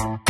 Welcome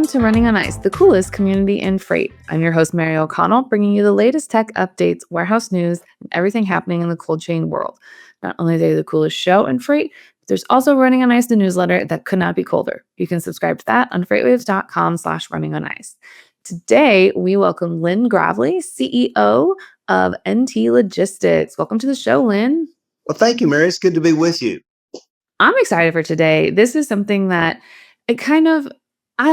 to Running on Ice, the coolest community in freight. I'm your host, Mary O'Connell, bringing you the latest tech updates, warehouse news, and everything happening in the cold chain world. Not only are they the coolest show in freight, but there's also Running on Ice, the newsletter that could not be colder. You can subscribe to that on freightwaves.com/runningonIce. Today, we welcome Lynn Gravely, CEO of NT Logistics. Welcome to the show, Lynn. Well, thank you, Mary. It's good to be with you. I'm excited for today. This is something that I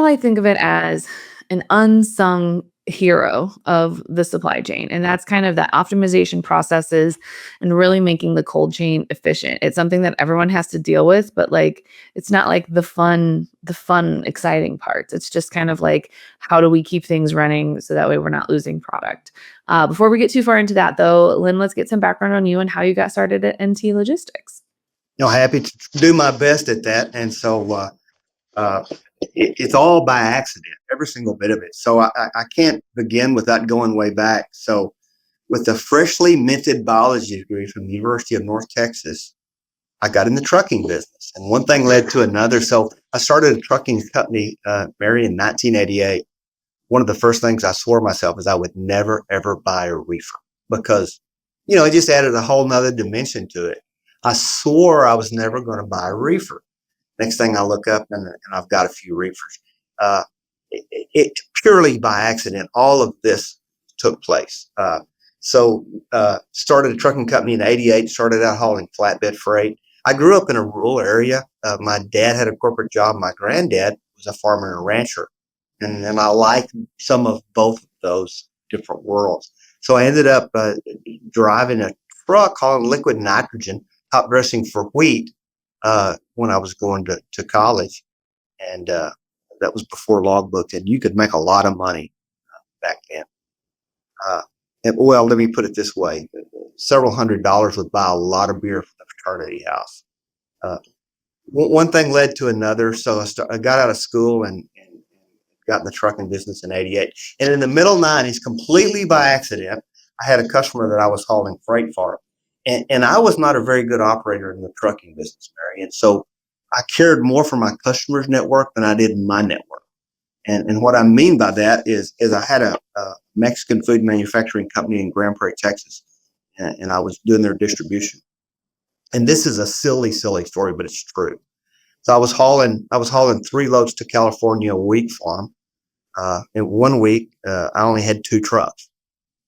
like to think of it as an unsung hero of the supply chain. And that's kind of that optimization processes and really making the cold chain efficient. It's something that everyone has to deal with, but it's not like the fun, exciting parts. It's just kind of like, how do we keep things running so that way we're not losing product? Before we get too far into that though, Lynn, let's get some background on you and how you got started at NT Logistics. Happy to do my best at that. And so it's all by accident, every single bit of it. So I can't begin without going way back. So with a freshly minted biology degree from the University of North Texas, I got in the trucking business. And one thing led to another. So I started a trucking company, Mary, in 1988. One of the first things I swore myself is I would never, ever buy a reefer because, it just added a whole nother dimension to it. I swore I was never going to buy a reefer. Next thing I look up and I've got a few reefers. It purely by accident, all of this took place. So started a trucking company in 88, started out hauling flatbed freight. I grew up in a rural area. My dad had a corporate job. My granddad was a farmer and a rancher. And I liked some of both of those different worlds. So I ended up driving a truck hauling liquid nitrogen, top dressing for wheat when I was going to college. And that was before logbooks. And you could make a lot of money back then. Let me put it this way. Several $100s would buy a lot of beer for the fraternity house. One thing led to another. So I got out of school and got in the trucking business in 88. And in the middle 90s, completely by accident, I had a customer that I was hauling freight for. And I was not a very good operator in the trucking business, Mary. And so I cared more for my customers' network than I did in my network. And what I mean by that is I had a Mexican food manufacturing company in Grand Prairie, Texas, and I was doing their distribution. And this is a silly story, but it's true. So I was hauling 3 loads to California a week for them. In 1 week, I only had 2 trucks.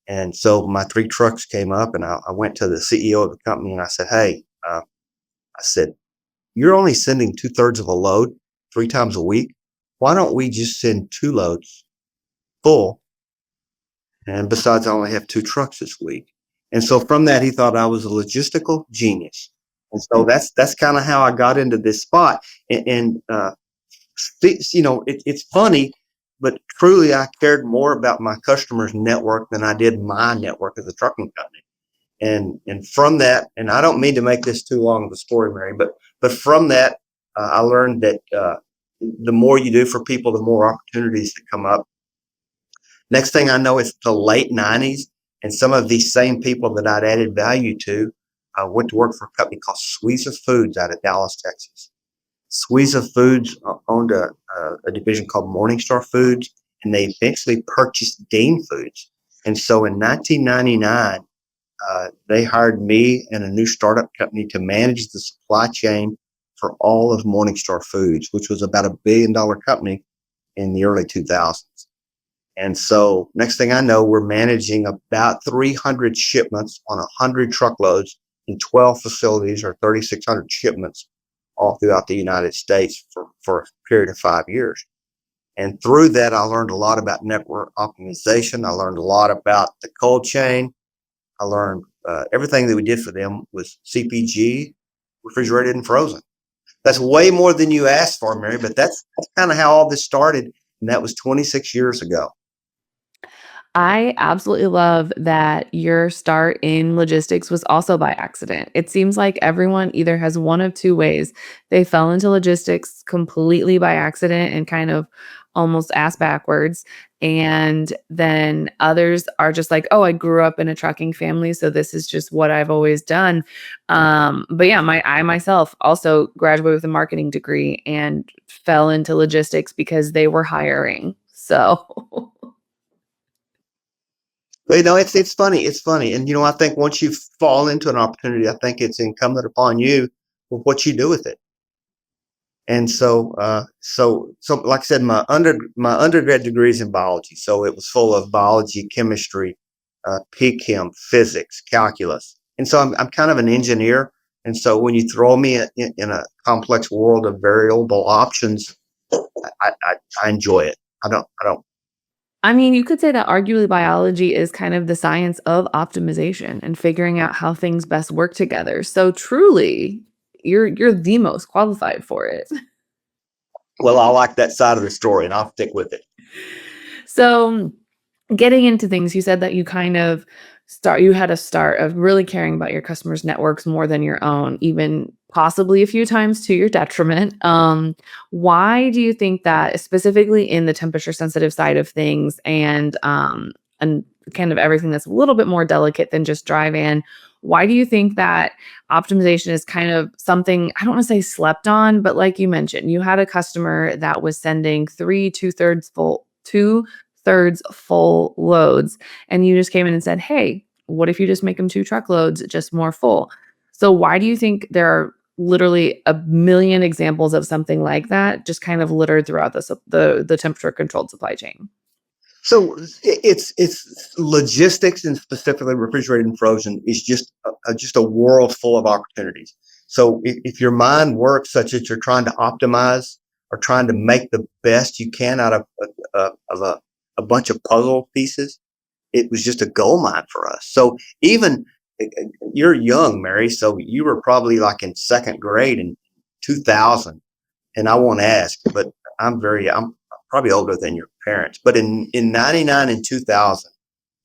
And so my 3 trucks came up and I went to the CEO of the company and I said, hey, you're only sending 2/3 of a load 3 times a week. Why don't we just send 2 loads full? And besides, I only have 2 trucks this week. And so from that, he thought I was a logistical genius. And so that's kind of how I got into this spot. It's funny, but truly I cared more about my customers' network than I did my network as a trucking company. And from that, and I don't mean to make this too long of a story, Mary, but from that, I learned that the more you do for people, the more opportunities that come up. Next thing I know, it's the late 90s, and some of these same people that I'd added value to went to work for a company called Squeezer Foods out of Dallas, Texas. Squeezer Foods owned a division called Morningstar Foods, and they eventually purchased Dean Foods. And so in 1999, they hired me and a new startup company to manage the supply chain for all of Morningstar Foods, which was about $1 billion company in the early 2000s. And so next thing I know, we're managing about 300 shipments on 100 truckloads in 12 facilities or 3,600 shipments all throughout the United States for a period of 5 years. And through that, I learned a lot about network optimization. I learned a lot about the cold chain. I learned everything that we did for them was CPG, refrigerated and frozen. That's way more than you asked for, Mary, but that's kind of how all this started. And that was 26 years ago. I absolutely love that your start in logistics was also by accident. It seems like everyone either has one of two ways. They fell into logistics completely by accident and kind of almost ass backwards. And then others are just like, oh, I grew up in a trucking family, so this is just what I've always done. But yeah, I myself also graduated with a marketing degree and fell into logistics because they were hiring. So But, it's funny. It's funny, and I think once you fall into an opportunity, I think it's incumbent upon you with what you do with it. And so like I said, my undergrad degree is in biology, so it was full of biology, chemistry, chem, physics, calculus, and so I'm kind of an engineer. And so when you throw me in a complex world of variable options, I enjoy it. I don't. I mean, you could say that arguably biology is kind of the science of optimization and figuring out how things best work together. So truly, you're the most qualified for it. Well, I like that side of the story, and I'll stick with it. So getting into things, you said that you had a start of really caring about your customers' networks more than your own, even possibly a few times to your detriment. Why do you think that, specifically in the temperature sensitive side of things and kind of everything that's a little bit more delicate than just dry van? Why do you think that optimization is kind of something I don't want to say slept on, but like you mentioned, you had a customer that was sending three two-thirds full loads. And you just came in and said, hey, what if you just make them two truckloads, just more full? So, why do you think there are literally a million examples of something like that just kind of littered throughout the temperature controlled supply chain? So it's logistics, and specifically refrigerated and frozen is just a world full of opportunities. So if your mind works such that you're trying to optimize or trying to make the best you can out of a bunch of puzzle pieces, it was just a gold mine for us. So even you're young, Mary, so you were probably like in second grade in 2000, and I won't ask, but I'm probably older than your parents. But in 99 and 2000,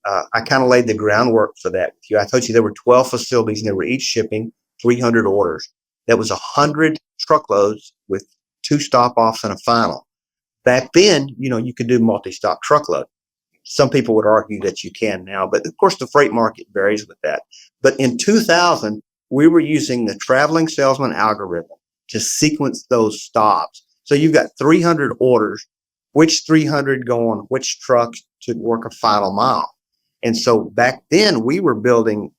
I kind of laid the groundwork for that with you. I told you there were 12 facilities and they were each shipping 300 orders. That was 100 truckloads with two stop offs and a final. Back then, you could do multi-stop truckload. Some people would argue that you can now, but of course the freight market varies with that. But in 2000, we were using the traveling salesman algorithm to sequence those stops. So you've got 300 orders, which 300 go on which truck to work a final mile. And so back then we were building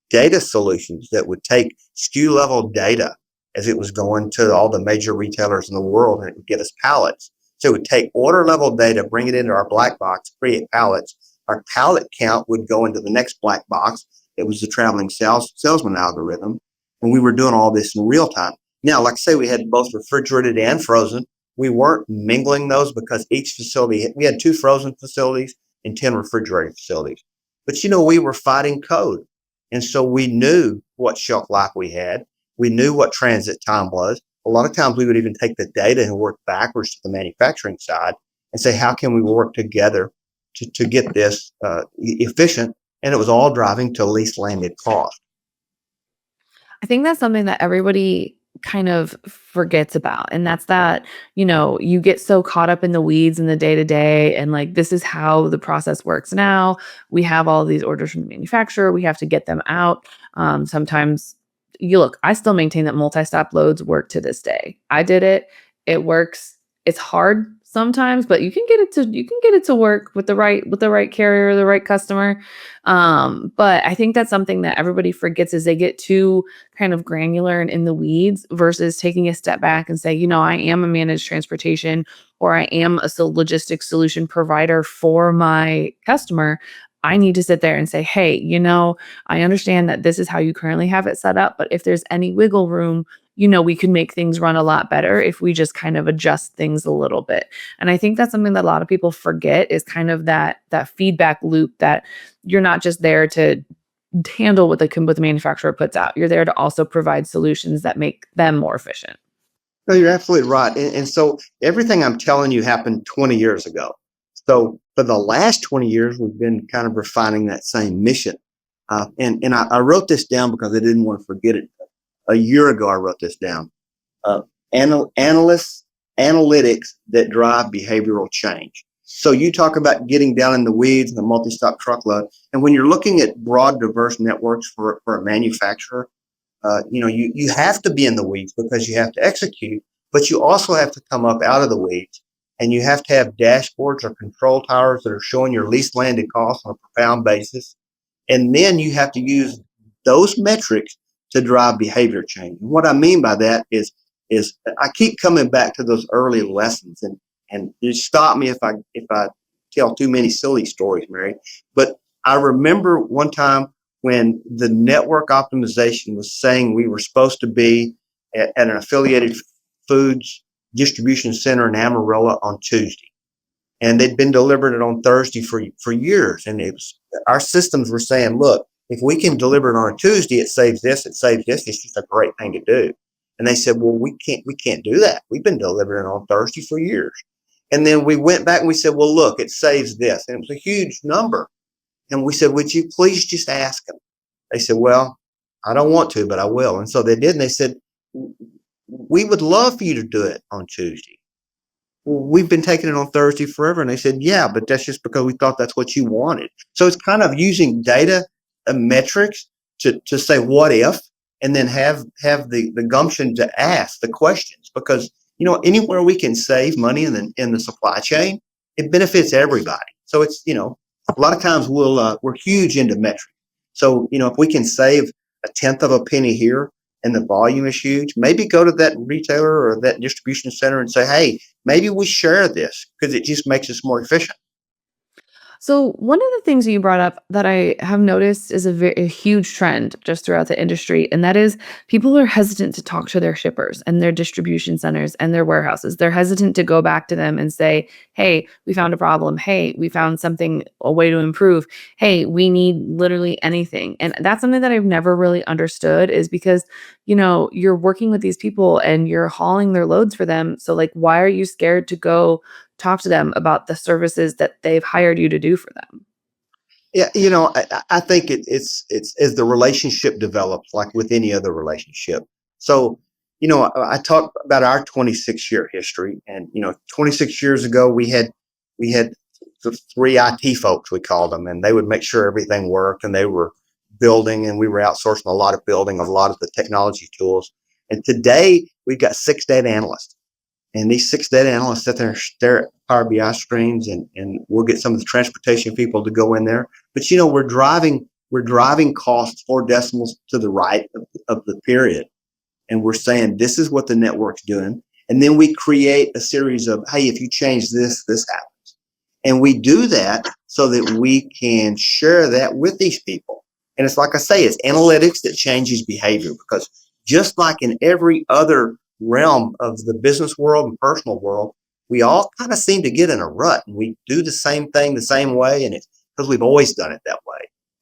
data solutions that would take SKU level data as it was going to all the major retailers in the world, and it would get us pallets. So it would take order level data, bring it into our black box, create pallets. Our pallet count would go into the next black box. It was the traveling salesman algorithm. And we were doing all this in real time. Now, like I say, we had both refrigerated and frozen. We weren't mingling those because each facility, we had 2 frozen facilities and 10 refrigerated facilities. But we were fighting code. And so we knew what shelf life we had. We knew what transit time was. A lot of times we would even take the data and work backwards to the manufacturing side and say, how can we work together to get this efficient? And it was all driving to least landed cost. I think that's something that everybody kind of forgets about. And that's that, you get so caught up in the weeds in the day to day. And like, this is how the process works now. We have all these orders from the manufacturer, we have to get them out. Sometimes I still maintain that multi stop loads work to this day. I did it, it works. It's hard sometimes, but you can get it to work with the right carrier, the right customer. But I think that's something that everybody forgets is they get too kind of granular and in the weeds versus taking a step back and say, I am a managed transportation or I am a logistics solution provider for my customer. I need to sit there and say, hey, I understand that this is how you currently have it set up, but if there's any wiggle room, we could make things run a lot better if we just kind of adjust things a little bit. And I think that's something that a lot of people forget is kind of that feedback loop that you're not just there to handle what the manufacturer puts out. You're there to also provide solutions that make them more efficient. No, you're absolutely right. And so everything I'm telling you happened 20 years ago. So for the last 20 years, we've been kind of refining that same mission. And I wrote this down because I didn't want to forget it. A year ago, I wrote this down. Uh, analysts, analytics that drive behavioral change. So you talk about getting down in the weeds and the multi-stop truckload. And when you're looking at broad, diverse networks for a manufacturer, you have to be in the weeds because you have to execute, but you also have to come up out of the weeds and you have to have dashboards or control towers that are showing your least landed costs on a per pound basis. And then you have to use those metrics to drive behavior change. And what I mean by that is I keep coming back to those early lessons, and you stop me if I tell too many silly stories, Mary. But I remember one time when the network optimization was saying we were supposed to be at an affiliated foods distribution center in Amarillo on Tuesday. And they'd been delivering it on Thursday for years. And our systems were saying, look, if we can deliver it on a Tuesday, it saves this, it saves this. It's just a great thing to do. And they said, well, we can't do that. We've been delivering it on Thursday for years. And then we went back and we said, well, look, it saves this. And it was a huge number. And we said, would you please just ask them? They said, well, I don't want to, but I will. And so they did. And they said, we would love for you to do it on Tuesday. Well, we've been taking it on Thursday forever. And they said, yeah, but that's just because we thought that's what you wanted. So it's kind of using data and metrics to say what if, and then have the gumption to ask the questions, because anywhere we can save money in the supply chain, it benefits everybody. So it's a lot of times we're huge into metrics. So if we can save a tenth of a penny here and the volume is huge, maybe go to that retailer or that distribution center and say, hey, maybe we share this because it just makes us more efficient. So, one of the things you brought up that I have noticed is a huge trend just throughout the industry, and that is people are hesitant to talk to their shippers and their distribution centers and their warehouses. They're hesitant to go back to them and say, hey, we found a problem. Hey, we found something, a way to improve. Hey, we need literally anything. And that's something that I've never really understood is because, you're working with these people and you're hauling their loads for them. So, like, why are you scared to go talk to them about the services that they've hired you to do for them? Yeah, I think it's as the relationship develops, like with any other relationship. So, I talked about our 26-year history, and 26 years ago we had the three IT folks, we called them, and they would make sure everything worked, and they were building, and we were outsourcing a lot of building, a lot of the technology tools. And today we've got six data analysts. And these six data analysts sit there and stare at Power BI screens, and we'll get some of the transportation people to go in there. But we're driving costs 4 decimals to the right of the period, and we're saying this is what the network's doing. And then we create a series of, hey, if you change this, this happens. And we do that so that we can share that with these people. And it's like I say, it's analytics that changes behavior, because just like in every other realm of the business world and personal world, we all kind of seem to get in a rut and we do the same thing the same way. And it's because we've always done it that way.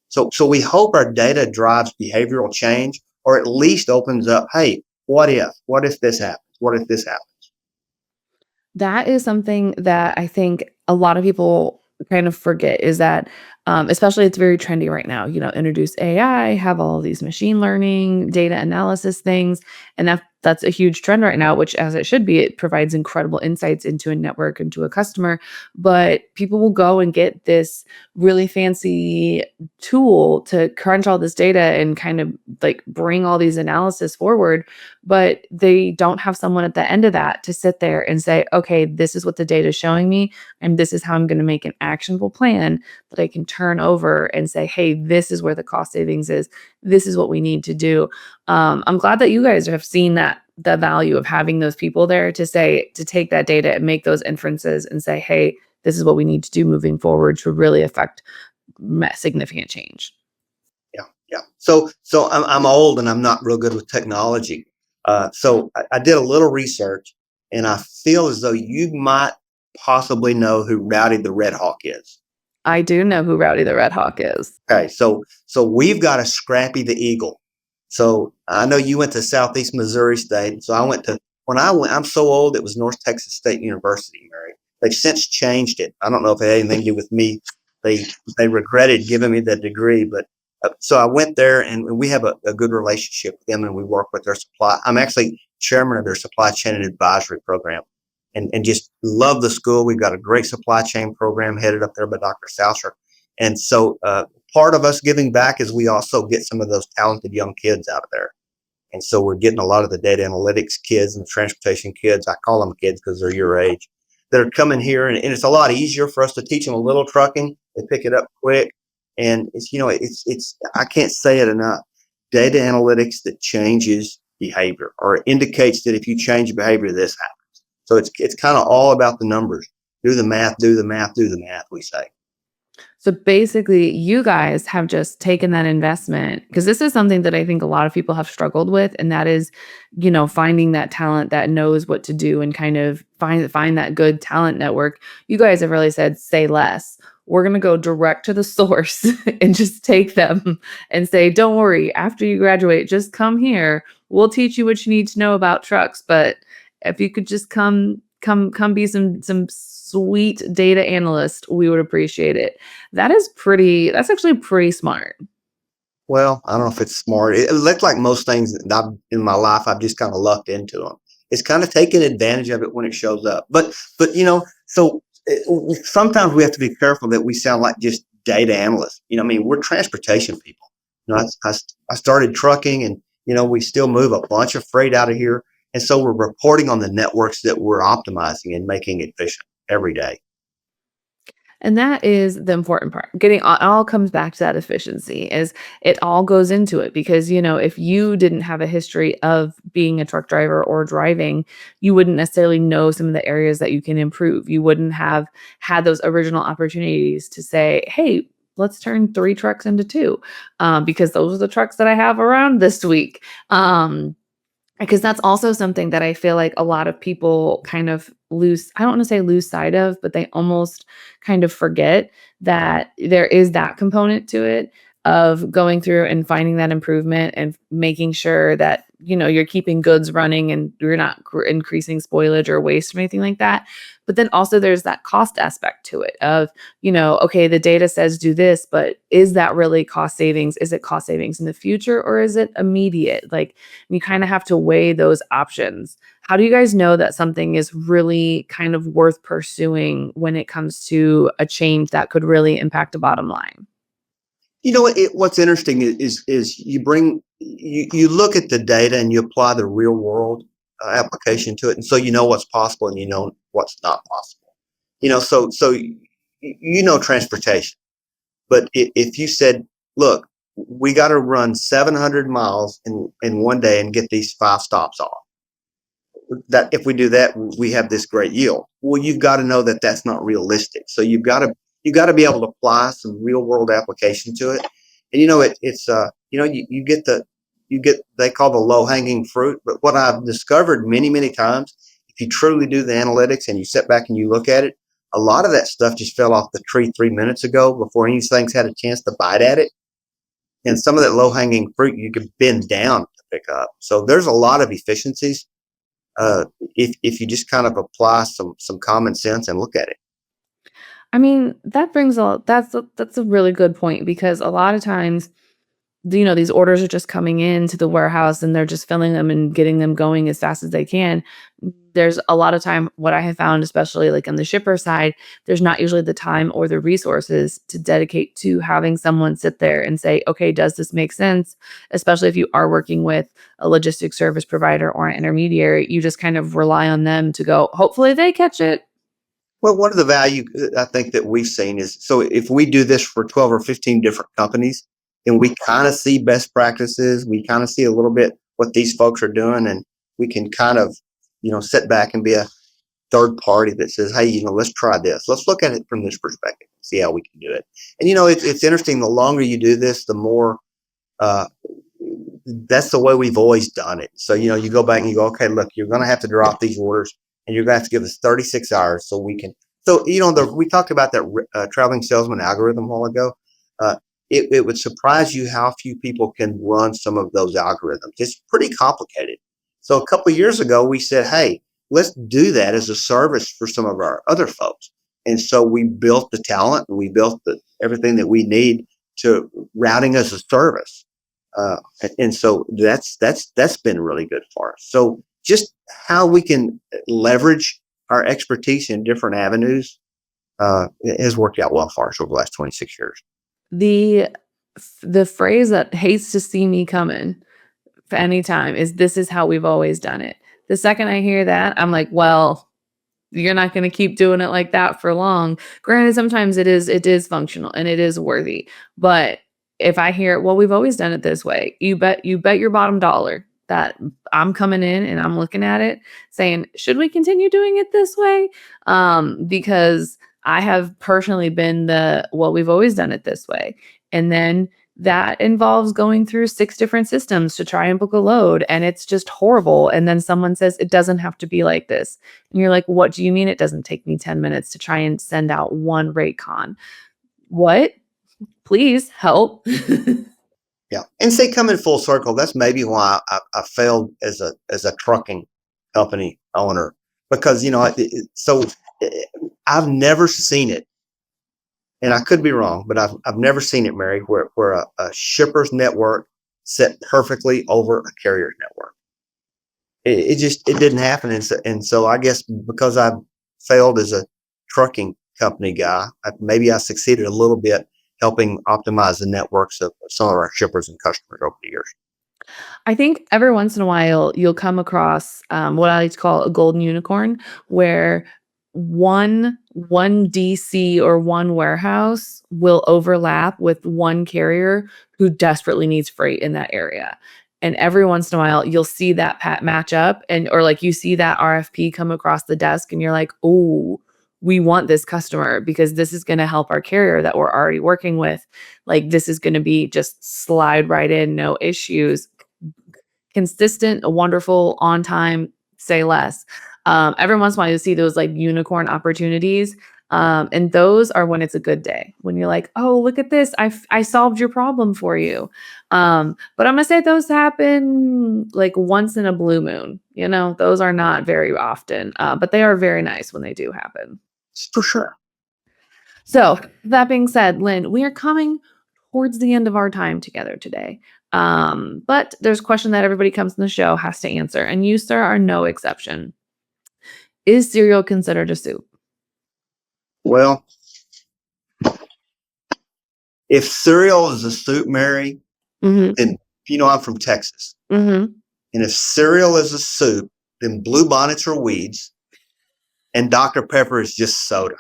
So we hope our data drives behavioral change, or at least opens up, hey, what if? What if this happens? What if this happens? That is something that I think a lot of people kind of forget is that, especially it's very trendy right now, introduce AI, have all these machine learning, data analysis things. And that's a huge trend right now, which as it should be, it provides incredible insights into a network, into a customer. But people will go and get this really fancy tool to crunch all this data and kind of like bring all these analysis forward, but they don't have someone at the end of that to sit there and say, okay, this is what the data is showing me, and this is how I'm going to make an actionable plan that I can turn over and say, hey, this is where the cost savings is. This is what we need to do. I'm glad that you guys have seen that the value of having those people there to say, to take that data and make those inferences and say, hey, this is what we need to do moving forward to really affect significant change. Yeah, yeah. So I'm old and I'm not real good with technology. So I did a little research, and I feel as though you might possibly know who Rowdy the Red Hawk is. I do know who Rowdy the Red Hawk is. Okay, so we've got a Scrappy the Eagle. So I know you went to Southeast Missouri State. So I went to when I went. I'm so old. It was North Texas State University, Mary. They've since changed it. I don't know if it had anything to do with me. They they regretted giving me the degree, but so I went there, and we have a good relationship with them, and we work with their supply. I'm actually chairman of their supply chain and advisory program, and just love the school. We've got a great supply chain program headed up there by Dr. Sousher, and so part of us giving back is we also get some of those talented young kids out of there. And so we're getting a lot of the data analytics kids and the transportation kids. I call them kids because they're your age. That are coming here, and it's a lot easier for us to teach them a little trucking. They pick it up quick, and it's I can't say it enough. Data analytics that changes behavior or indicates that if you change behavior, this happens. So it's kind of all about the numbers. Do the math, do the math, do the math. We say. So basically, you guys have just taken that investment because this is something that I think a lot of people have struggled with, and that is, finding that talent that knows what to do and kind of find that good talent network. You guys have really said, say less. We're gonna go direct to the source and just take them and say, don't worry, after you graduate, just come here. We'll teach you what you need to know about trucks. But if you could just come be some sweet data analyst, we would appreciate it. That's actually pretty smart. Well, I don't know if it's smart. It looks like most things that I've in my life, I've just kind of lucked into them. It's kind of taking advantage of it when it shows up. But so sometimes we have to be careful that we sound like just data analysts. I mean, we're transportation people. I started trucking, and we still move a bunch of freight out of here, and so we're reporting on the networks that we're optimizing and making efficient every day. And that is the important part. Getting it all comes back to that efficiency is it all goes into it because, if you didn't have a history of being a truck driver or driving, you wouldn't necessarily know some of the areas that you can improve. You wouldn't have had those original opportunities to say, hey, let's turn 3 trucks into 2, because those are the trucks that I have around this week. Because that's also something that I feel like a lot of people kind of lose I don't wanna say lose sight of, but they almost kind of forget that there is that component to it of going through and finding that improvement and making sure that, you're keeping goods running and you're not increasing spoilage or waste or anything like that. But then also there's that cost aspect to it of, okay, the data says do this, but is that really cost savings? Is it cost savings in the future or is it immediate? Like, you kind of have to weigh those options. How do you guys know that something is really kind of worth pursuing when it comes to a change that could really impact a bottom line? What's interesting is you look at the data and you apply the real world application to it, and so you know what's possible and you know what's not possible. Transportation, but if you said, look, we got to run 700 miles in one day and get these 5 stops off, that if we do that, we have this great yield. Well, you've got to know that that's not realistic. So you got to be able to apply some real world application to it. And you get they call the low hanging fruit. But what I've discovered many times, if you truly do the analytics and you sit back and you look at it, a lot of that stuff just fell off the tree 3 minutes ago before any things had a chance to bite at it. And some of that low hanging fruit you could bend down to pick up. So there's a lot of efficiencies if you just kind of apply some common sense and look at it. I mean, that's a really good point because a lot of times, these orders are just coming in to the warehouse and they're just filling them and getting them going as fast as they can. There's a lot of time what I have found, especially like on the shipper side, there's not usually the time or the resources to dedicate to having someone sit there and say, okay, does this make sense? Especially if you are working with a logistics service provider or an intermediary, you just kind of rely on them to go, hopefully they catch it. Well, one of the value I think that we've seen is, so if we do this for 12 or 15 different companies, and we kind of see best practices, we kind of see a little bit what these folks are doing, and we can kind of, sit back and be a third party that says, hey, let's try this. Let's look at it from this perspective, see how we can do it. And, it's interesting. The longer you do this, the more uh, that's the way we've always done it. So, you go back and you go, okay, look, you're going to have to drop these orders and you're going to have to give us 36 hours so we can. So, we talked about that traveling salesman algorithm a while ago. Uh, it would surprise you how few people can run some of those algorithms. It's pretty complicated. So, a couple of years ago, we said, hey, let's do that as a service for some of our other folks. And so we built the talent and we built everything that we need to routing as a service. Uh, and so that's been really good for us. So just how we can leverage our expertise in different avenues has worked out well for us over the last 26 years. The the phrase that hates to see me coming for any time is, "This is how we've always done it." The second I hear that, I'm like, "Well, you're not gonna keep doing it like that for long." Granted, sometimes it is functional and it is worthy, but if I hear, "Well, we've always done it this way," you bet your bottom dollar that I'm coming in and I'm looking at it saying, "Should we continue doing it this way?" Because I have personally been "Well, we've always done it this way." And then that involves going through 6 different systems to try and book a load, and it's just horrible, and then someone says, "It doesn't have to be like this." And you're like, "What do you mean it doesn't take me 10 minutes to try and send out one rate con?" What? Please help. Yeah, and say coming full circle, that's maybe why I failed as a trucking company owner because so I've never seen it, and I could be wrong, but I've never seen it, Mary, where a shipper's network set perfectly over a carrier's network. It didn't happen, and so I guess because I failed as a trucking company guy, maybe I succeeded a little bit helping optimize the networks of some of our shippers and customers over the years. I think every once in a while you'll come across what I like to call a golden unicorn, where one DC or one warehouse will overlap with one carrier who desperately needs freight in that area. And every once in a while you'll see that match up, and or like you see that RFP come across the desk and you're like, "Oh, we want this customer because this is going to help our carrier that we're already working with. Like this is going to be just slide right in, no issues." Consistent, wonderful, on time, say less. Every once in a while, you'll see those like unicorn opportunities. And those are when it's a good day. When you're like, "Oh, look at this. I solved your problem for you." But I'm gonna say those happen like once in a blue moon. Those are not very often, but they are very nice when they do happen. For sure. So, that being said, Lynn, we are coming towards the end of our time together today. But there's a question that everybody comes in the show has to answer, and you, sir, are no exception. Is cereal considered a soup? Well, if cereal is a soup, Mary, Mhm. then I'm from Texas, Mhm. and if cereal is a soup, then bluebonnets are weeds, and Dr. Pepper is just soda.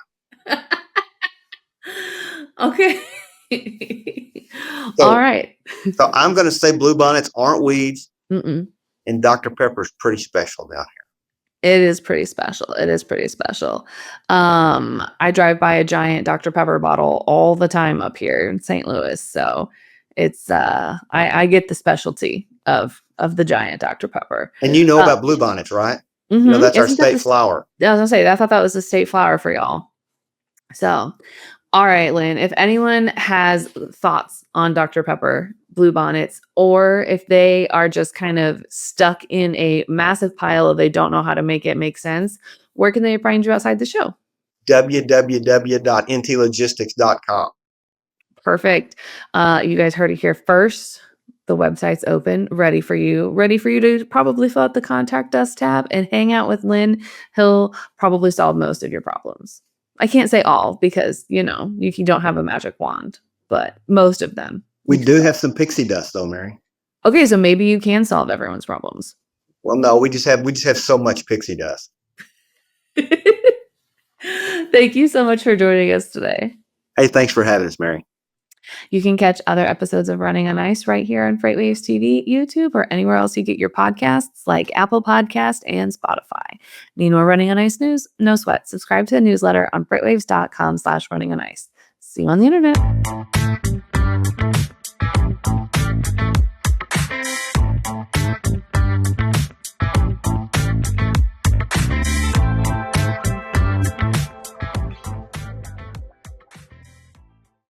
Okay. All So, right. so I'm going to say bluebonnets aren't weeds, Mm-mm. and Dr. Pepper is pretty special down It is pretty special. It is pretty special. I drive by a giant Dr. Pepper bottle all the time up here in St. Louis, so it's I get the specialty of the giant Dr. Pepper. here. And you know Uh, about bluebonnets, right? mhm, That's our isn't that state flower. I was gonna say, I thought that was the state flower for y'all. So, all right, Lynn, if anyone has thoughts on Dr. Pepper bluebonnets, or if they are just kind of stuck in a massive pile of they don't know how to make it make sense, where can they find you outside the show? www.ntlogistics.com. Perfect. You guys heard it here first. The website's open, ready for you to probably fill out the contact us tab and hang out with Lynn. He'll probably solve most of your problems. I can't say all because, you don't have a magic wand, but most of them. We do have some pixie dust, though, Mary. Okay, so maybe you can solve everyone's problems. Well, no, we just have so much pixie dust. Thank you so much for joining us today. Hey, thanks for having us, Mary. You can catch other episodes of Running on Ice right here on FreightWaves TV, YouTube, or anywhere else you get your podcasts like Apple Podcast and Spotify. Need more Running on Ice news? No sweat. Subscribe to the newsletter on freightwaves.com/runningonIce. See you on the internet.